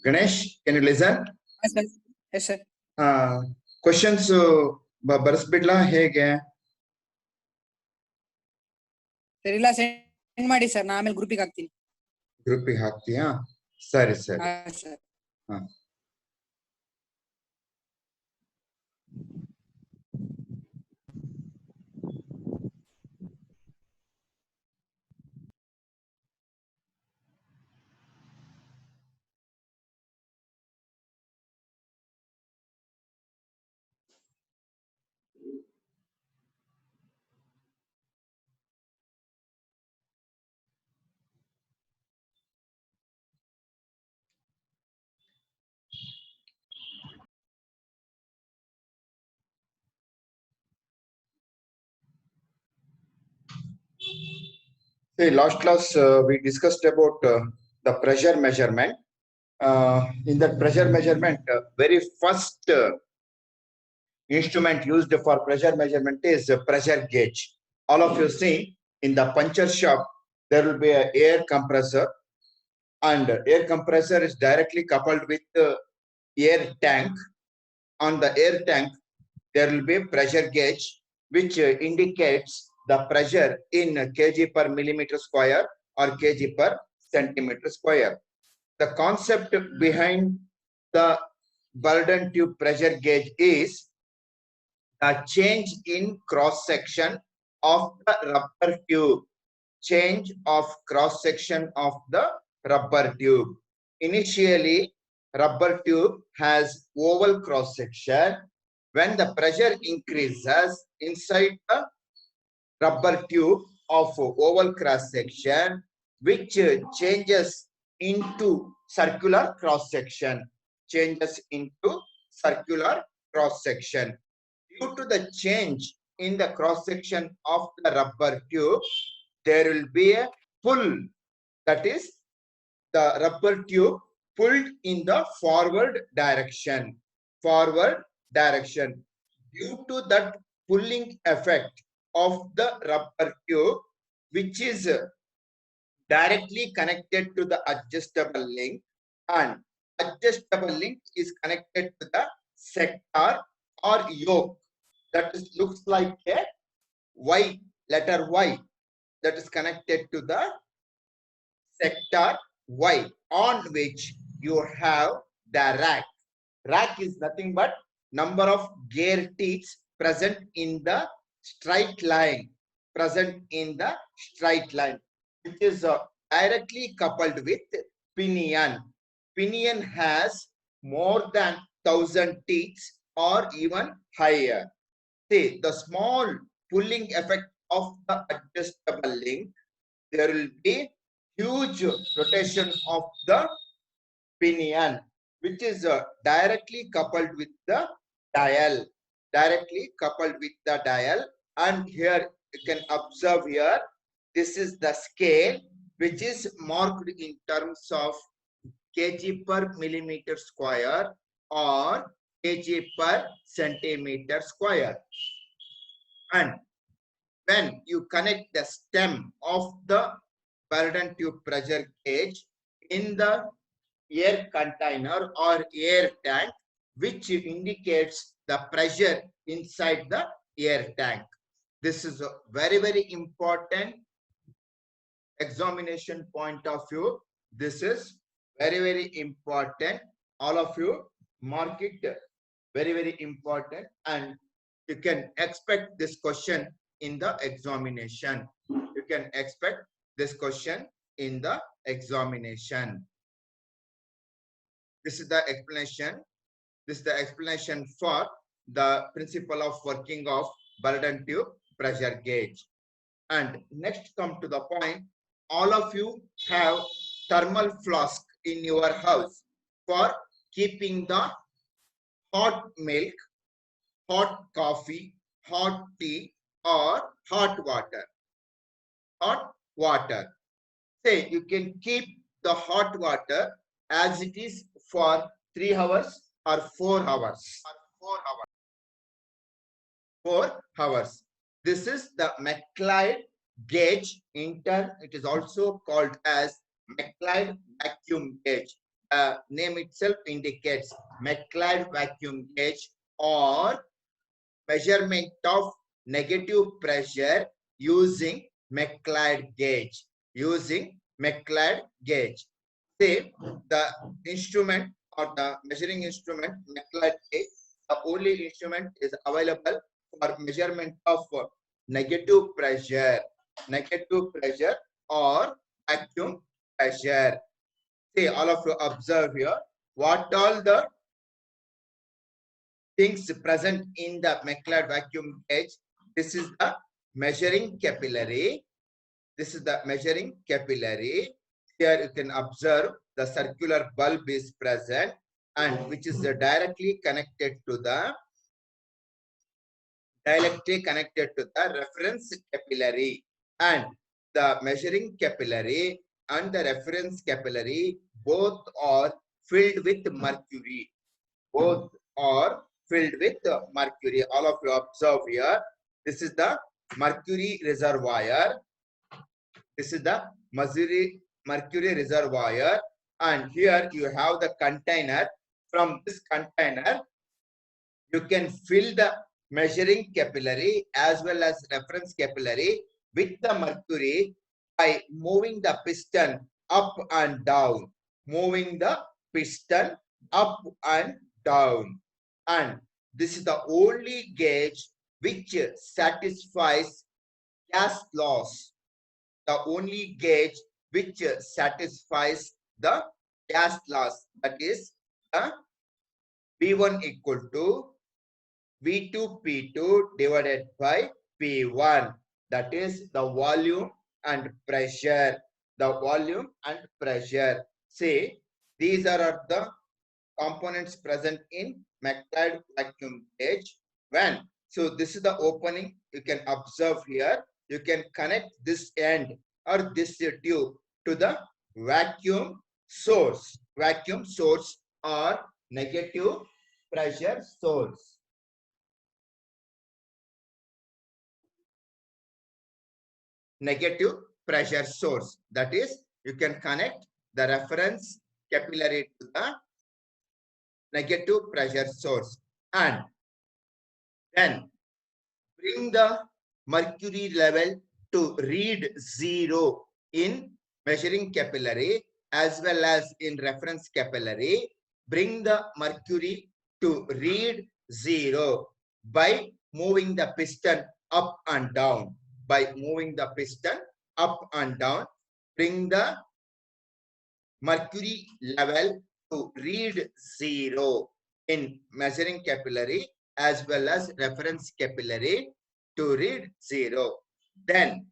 Ganesh, can you listen? Yes, sir. Yes, sir. Questions ಬರ್ಸ್ಬಿಡ್ಲಾ ಹೇಗೆ? Sir ಇಲ್ಲ send ಮಾಡಿ sir, ನಾ ಆಮೇಲೆ ಗ್ರೂಪಿಗೆ ಹಾಕ್ತೀನಿ. ಗ್ರೂಪಿಗೆ ಹಾಕ್ತೀಯಾ? ಸರಿ ಸರಿ. ಹಾ ಸರ್. ಹಾ. See, last class we discussed about the pressure measurement. In that pressure measurement, very first instrument used for pressure measurement is a pressure gauge. All of you see in the puncture shop, there will be an air compressor, and air compressor is directly coupled with the air tank. On the air tank, there will be a pressure gauge which indicates the pressure in kg per millimeter square or kg per centimeter square. The concept behind the Burden tube pressure gauge is the change in cross section of the rubber tube. Change of cross section of the rubber tube. Initially, rubber tube has oval cross section. When the pressure increases inside the rubber tube of oval cross section, which changes into circular cross section. Changes into circular cross section. Due to the change in the cross section of the rubber tube, there will be a pull. That is, the rubber tube pulled in the forward direction. Forward direction. Due to that pulling effect of the rubber tube, which is directly connected to the adjustable link, and adjustable link is connected to the sector or yoke. That is, looks like a Y, letter Y, that is connected to the sector Y, on which you have the rack. Rack is nothing but number of gear teeth present in the straight line. Present in the straight line, which is directly coupled with pinion. Pinion has more than 1,000 teeth or even higher. See, the small pulling effect of the adjustable link, there will be huge rotation of the pinion, which is directly coupled with the dial. Directly coupled with the dial. And here you can observe here, this is the scale which is marked in terms of kg per millimeter square or kg per centimeter square. And when you connect the stem of the Burden tube pressure gauge in the air container or air tank, which indicates the pressure inside the air tank. This is a very, very important examination point of view. This is very, very important. All of you mark it very, very important, and you can expect this question in the examination. You can expect this question in the examination. This is the explanation. This is the explanation for the principle of working of Burden tube pressure gauge. And next come to the point, all of you have thermal flask in your house for keeping the hot milk, hot coffee, hot tea, or hot water. Hot water. Say you can keep the hot water as it is for 3 hours or 4 hours. 4 hours. This is the McLeod gauge. In turn, it is also called as McLeod vacuum gauge. name itself indicates McLeod vacuum gauge or measurement of negative pressure using McLeod gauge. Using McLeod gauge. Say the instrument or the measuring instrument McLeod gauge, the only instrument is available for measurement of negative pressure or vacuum pressure. See, all of you observe here what all the things present in the McLeod vacuum gauge. This is the measuring capillary. This is the measuring capillary. Here you can observe the circular bulb is present and which is directly connected to the reference capillary, and the measuring capillary and the reference capillary both are filled with mercury. Both are filled with mercury. All of you observe here. This is the mercury reservoir. This is the mercury reservoir, and here you have the container. From this container, you can fill the measuring capillary as well as reference capillary with the mercury by moving the piston up and down. Moving the piston up and down. And this is the only gauge which satisfies gas loss. The only gauge which satisfies the gas loss, that is V1 equal to V2P2 divided by P1, that is the volume and pressure. The volume and pressure. See, these are the components present in McLeod vacuum gauge. So this is the opening. You can observe here. You can connect this end or this tube to the vacuum source or negative pressure source. Negative pressure source. That is, you can connect the reference capillary to the negative pressure source and then bring the mercury level to read 0 in measuring capillary as well as in reference capillary. Bring the mercury to read 0 by moving the piston up and down. By moving the piston up and down, bring the mercury level to read 0 in measuring capillary as well as reference capillary to read 0. Then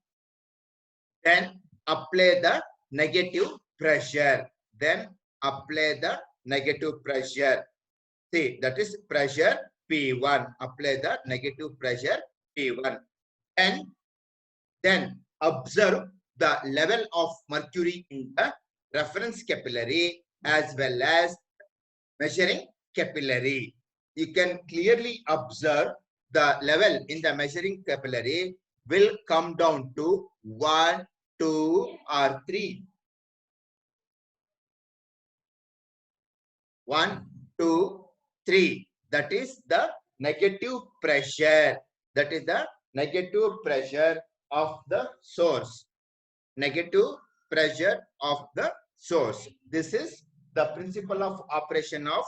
apply the negative pressure. Then apply the negative pressure. See, that is pressure P1. Apply the negative pressure P1. Then observe the level of mercury in the reference capillary as well as measuring capillary. You can clearly observe the level in the measuring capillary will come down to 1, 2, or 3. 1, 2, 3. That is the negative pressure. That is the negative pressure of the source. Negative pressure of the source. This is the principle of operation of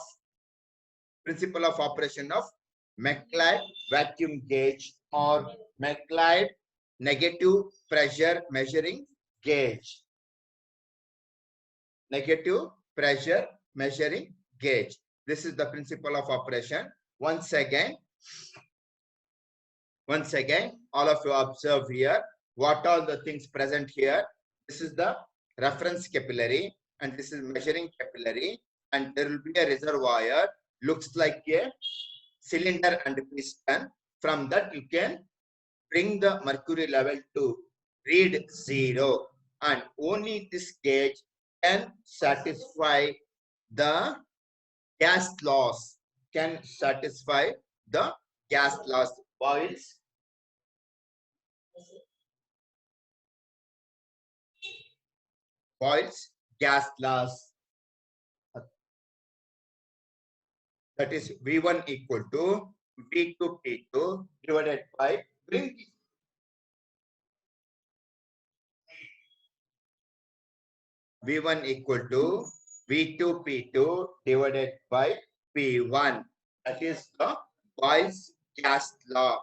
McLeod vacuum gauge or McLeod negative pressure measuring gauge. Negative pressure measuring gauge. This is the principle of operation. Once again, all of you observe here what are the things present here. This is the reference capillary and this is measuring capillary, and there will be a reservoir, looks like a cylinder and piston. From that you can bring the mercury level to read 0, and only this gauge can satisfy the gas loss. Can satisfy the gas loss. Boils gas loss. That is V1 equal to V2 P2 divided by V1 equal to V2 P2 divided by P1. That is the Boyle's gas law.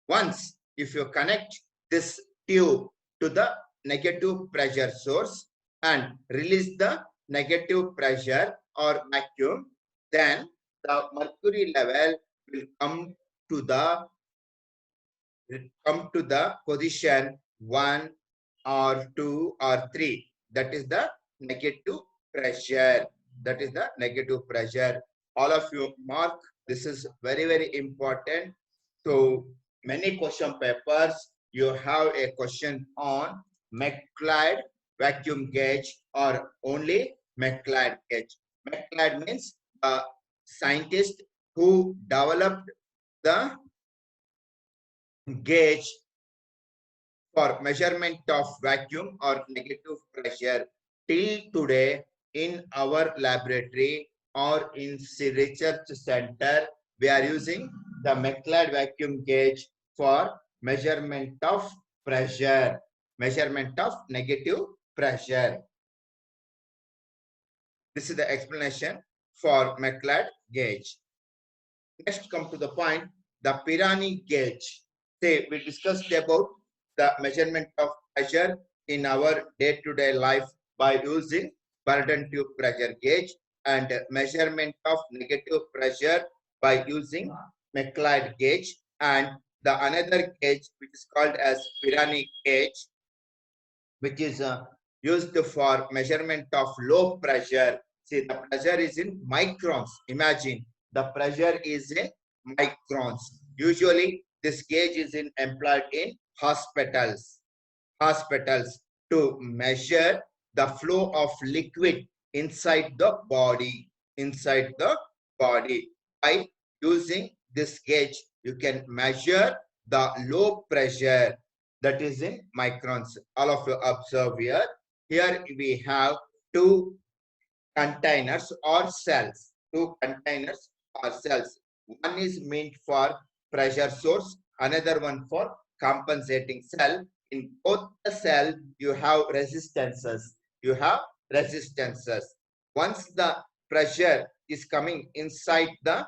Once if you connect this tube to the negative pressure source and release the negative pressure or vacuum, then the mercury level will come to the position 1 or 2 or 3. That is the negative pressure. That is the negative pressure. All of you mark. This is very, very important. So many question papers, you have a question on McLeod vacuum gauge or only McLeod gauge. McLeod means a scientist who developed the gauge for measurement of vacuum or negative pressure. Till today, in our laboratory or in research center, we are using the McLeod vacuum gauge for measurement of pressure, measurement of negative pressure. This is the explanation for McLeod gauge. Next, come to the point, the Pirani gauge. Say, we discussed about the measurement of pressure in our day-to-day life by using Burden tube pressure gauge and measurement of negative pressure by using McLeod gauge, and the another gauge which is called as Pirani gauge, which is used for measurement of low pressure. See, the pressure is in microns. Imagine the pressure is in microns. Usually, this gauge is employed in hospitals to measure the flow of liquid inside the body. By using this gauge, you can measure the low pressure that is in microns. All of you observe here. Here we have two containers or cells. One is meant for pressure source, another one for compensating cell. In both the cell, you have resistances. Once the pressure is coming inside the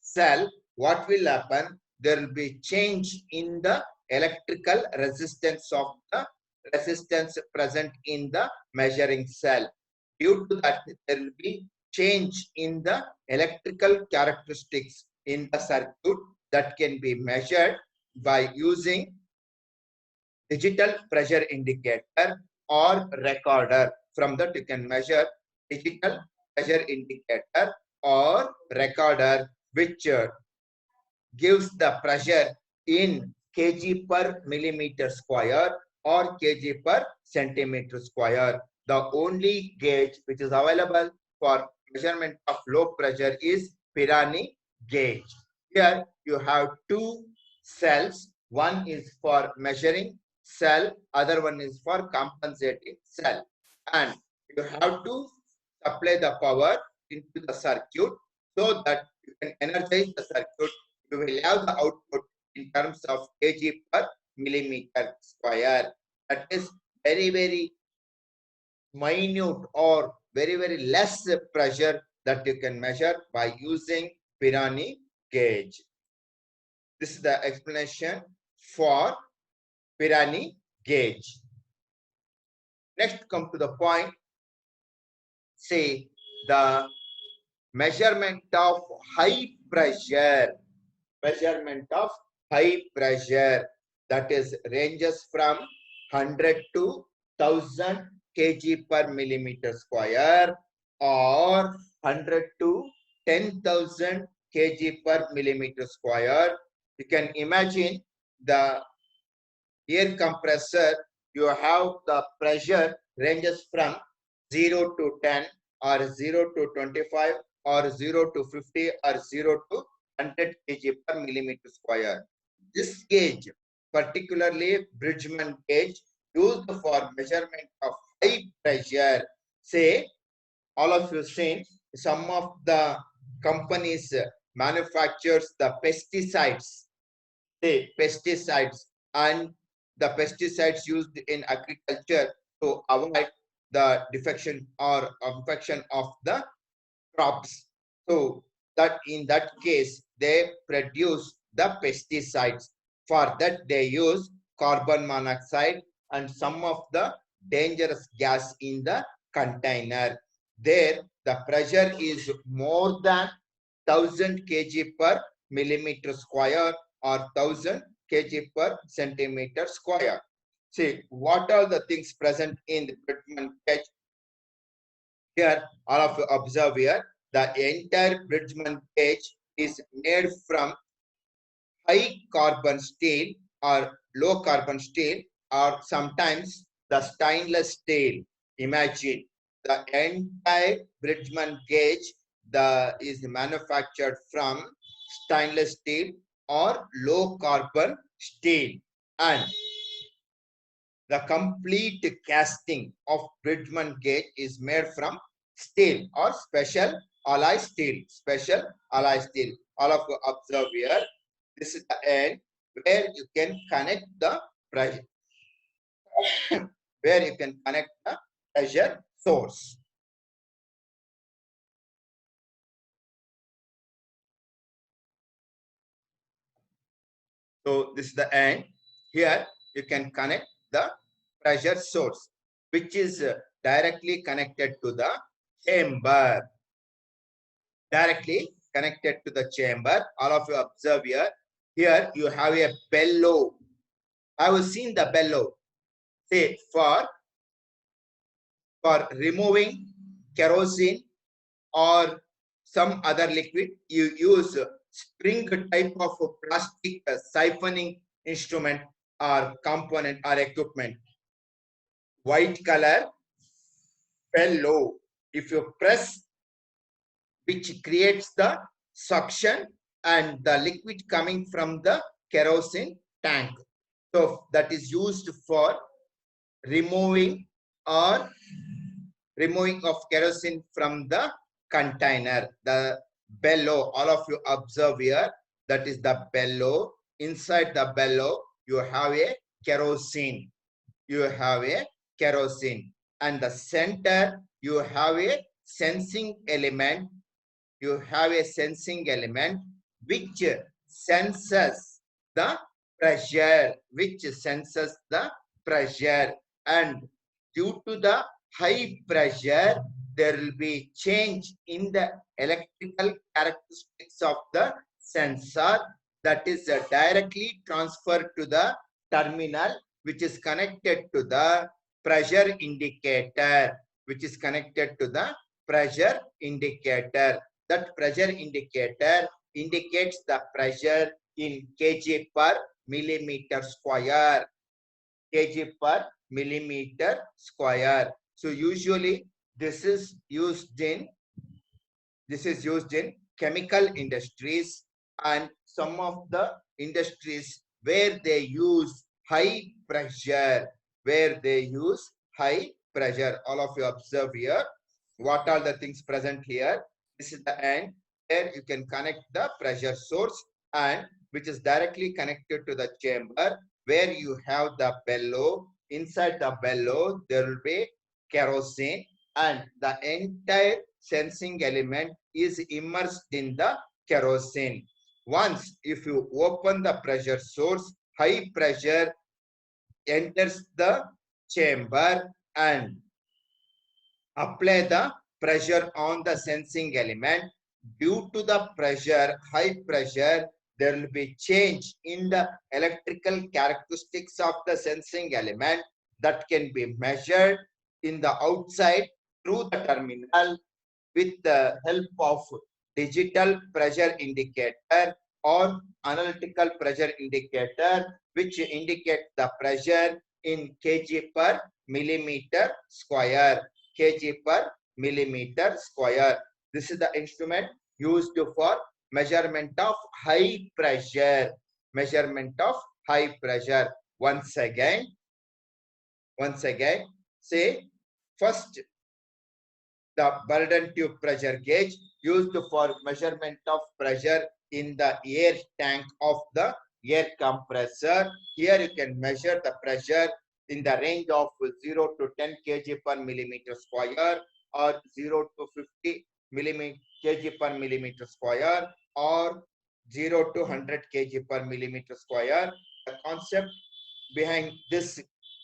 cell, what will happen? There will be change in the electrical resistance of the resistance present in the measuring cell. Due to that, there will be change in the electrical characteristics in the circuit that can be measured by using digital pressure indicator or recorder. From that, you can measure digital pressure indicator or recorder, which gives the pressure in kg per millimeter square or kg per centimeter square. The only gauge which is available for measurement of low pressure is Pirani gauge. Here you have two cells. One is for measuring cell, other one is for compensating cell. And you have to supply the power into the circuit so that you can energize the circuit. You will have the output in terms of kg per millimeter square. That is very, very minute or very, very less pressure that you can measure by using Pirani gauge. This is the explanation for Pirani gauge. Next, come to the point. Say the measurement of high pressure. That is ranges from 100 to 1000 kg per millimeter square or 100 to 10,000 kg per millimeter square. You can imagine the air compressor, you have the pressure ranges from 0 to 10 or 0 to 25 or 0 to 50 or 0 to 100 kg per millimeter square. This gauge, particularly Bridgman gauge, used for measurement of high pressure. Say, all of you seen some of the companies manufactures the pesticides, say pesticides, and the pesticides used in agriculture to avoid the defection or infection of the crops. So that in that case, they produce the pesticides. For that, they use carbon monoxide and some of the dangerous gas in the container. There, the pressure is more than 1000 kg per millimeter square or 1000 kg per centimeter square. See, what are the things present in the Bridgman gauge? Here, all of you observe here, the entire Bridgman gauge is made from high carbon steel or low carbon steel, or sometimes the stainless steel. Imagine the entire Bridgman gauge is manufactured from stainless steel or low carbon steel, and the complete casting of Bridgman gauge is made from steel or special alloy steel. Special alloy steel. All of you observe here. This is the end where you can connect the pressure, where you can connect the pressure source. So this is the end. Here you can connect the pressure source, which is directly connected to the chamber. Directly connected to the chamber. All of you observe here. Here you have a bellow. I have seen the bellow. Say for removing kerosene or some other liquid, you use spring type of plastic siphoning instrument or component or equipment. White color bellow. If you press, which creates the suction and the liquid coming from the kerosene tank. So that is used for removing or removing of kerosene from the container. The bellow, all of you observe here, that is the bellow. Inside the bellow, you have a kerosene. You have a kerosene. And the center, you have a sensing element. You have a sensing element which senses the pressure, and due to the high pressure, there will be change in the electrical characteristics of the sensor that is directly transferred to the terminal, which is connected to the pressure indicator, That pressure indicator indicates the pressure in kg per millimeter square. So usually this is used in chemical industries and some of the industries where they use high pressure. All of you observe here. What are the things present here? This is the end. There you can connect the pressure source, and which is directly connected to the chamber where you have the bellow. Inside the bellow, there will be kerosene, and the entire sensing element is immersed in the kerosene. Once, if you open the pressure source, high pressure enters the chamber and apply the pressure on the sensing element. Due to the high pressure, there will be change in the electrical characteristics of the sensing element that can be measured in the outside through the terminal with the help of digital pressure indicator or analytical pressure indicator, which indicate the pressure in kg per millimeter square. This is the instrument used for measurement of high pressure. Once again, say first the Burdon tube pressure gauge. used for measurement of pressure in the air tank of the air compressor. Here you can measure the pressure in the range of 0 to 10 kg per millimeter square, or 0 to 50 kg per millimeter square, or 0 to 100 kg per millimeter square. The concept behind this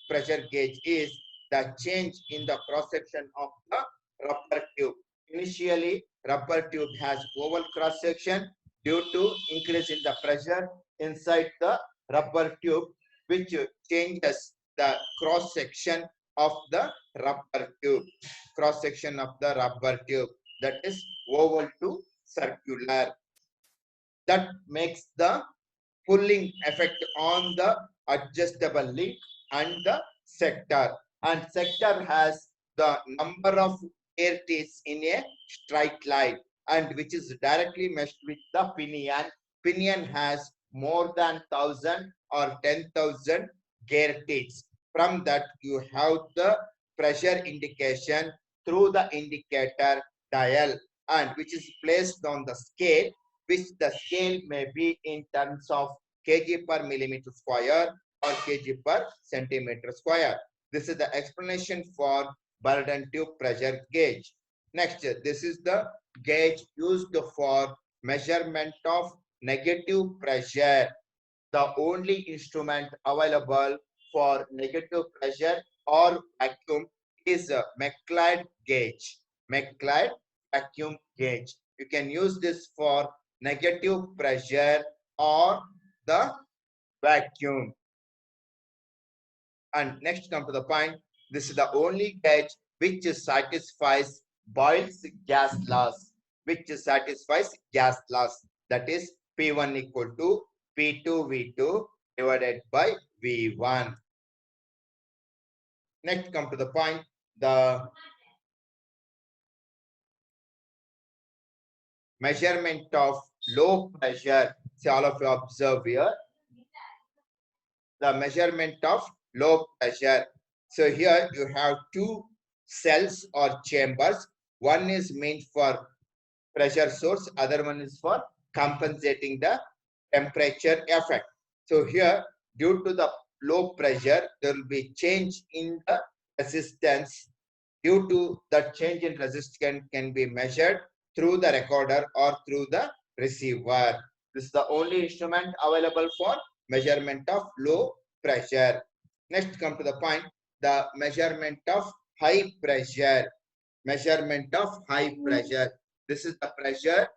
pressure gauge is the change in the cross section of the rubber tube. Initially, rubber tube has oval cross section. Due to increase in the pressure inside the rubber tube, which changes the cross section of the rubber tube. Cross section of the rubber tube, that is oval to circular. That makes the pulling effect on the adjustable link and the sector. And sector has the number of air teeth in a straight line, and which is directly meshed with the pinion. Pinion has more than 1,000 or 10,000 gear teeth. From that, you have the pressure indication through the indicator dial, and which is placed on the scale, which the scale may be in terms of kg per millimeter square or kg per centimeter square. This is the explanation for Burden tube pressure gauge. Next, this is the gauge used for measurement of negative pressure. The only instrument available for negative pressure or vacuum is a McLeod gauge. McLeod vacuum gauge. You can use this for negative pressure or the vacuum. And next, come to the point. This is the only gauge which satisfies Boyle's gas laws. Which satisfies gas laws. That is P1 equal to P2 V2 divided by V1. Next, come to the point. The measurement of low pressure. See, all of you observe here. The measurement of low pressure. So here you have two cells or chambers. One is meant for pressure source, other one is for compensating the temperature effect. So here, due to the low pressure, there will be change in the resistance. Due to the change in resistance can be measured through the recorder or through the receiver. This is the only instrument available for measurement of low pressure. Next, come to the point, the measurement of high pressure. Measurement of high pressure. This is the pressure.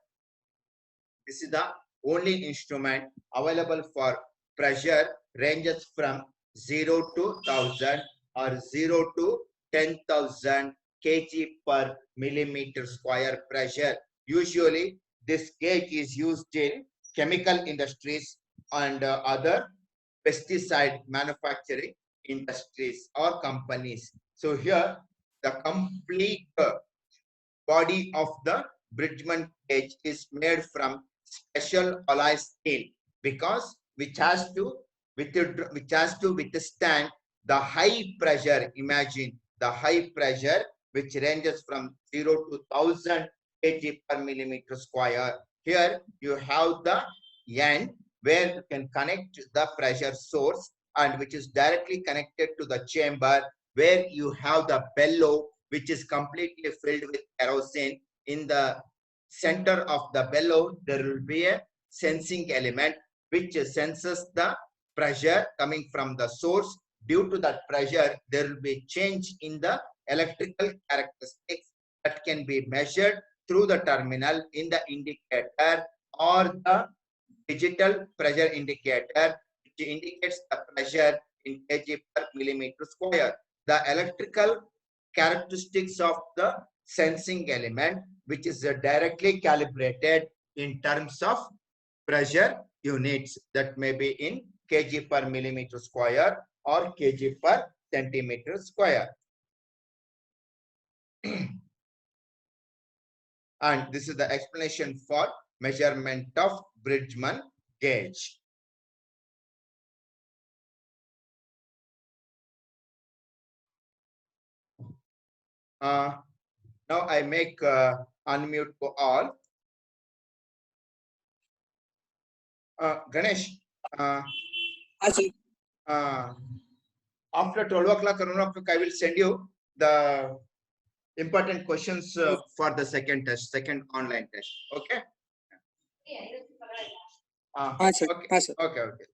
This is the only instrument available for pressure ranges from 0 to 1,000 or 0 to 10,000 kg per millimeter square pressure. Usually, this gauge is used in chemical industries and other pesticide manufacturing industries or companies. So here, the complete body of the Bridgman gauge is made from special alloy steel, because which has to withstand the high pressure. Imagine the high pressure which ranges from 0 to 1,000 kg per millimeter square. Here you have the end where you can connect the pressure source, and which is directly connected to the chamber, where you have the bellow which is completely filled with kerosene. In the center of the bellow, there will be a sensing element which senses the pressure coming from the source. Due to that pressure, there will be change in the electrical characteristics that can be measured through the terminal in the indicator or the digital pressure indicator, which indicates the pressure in kg per millimeter square. The electrical characteristics of the sensing element, which is directly calibrated in terms of pressure units, that may be in kg per millimeter square or kg per centimeter square. And this is the explanation for measurement of Bridgman gauge. Now I make unmute for all. Ganesh, ಹಾ sir after 12 o'clock or 1 o'clock, I will send you the important questions for the second online test. Okay. ಹಾ sir Okay. ಹಾ sir Okay. Okay.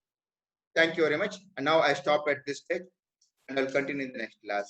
Thank you very much. And now I stop at this stage and I'll continue in the next class.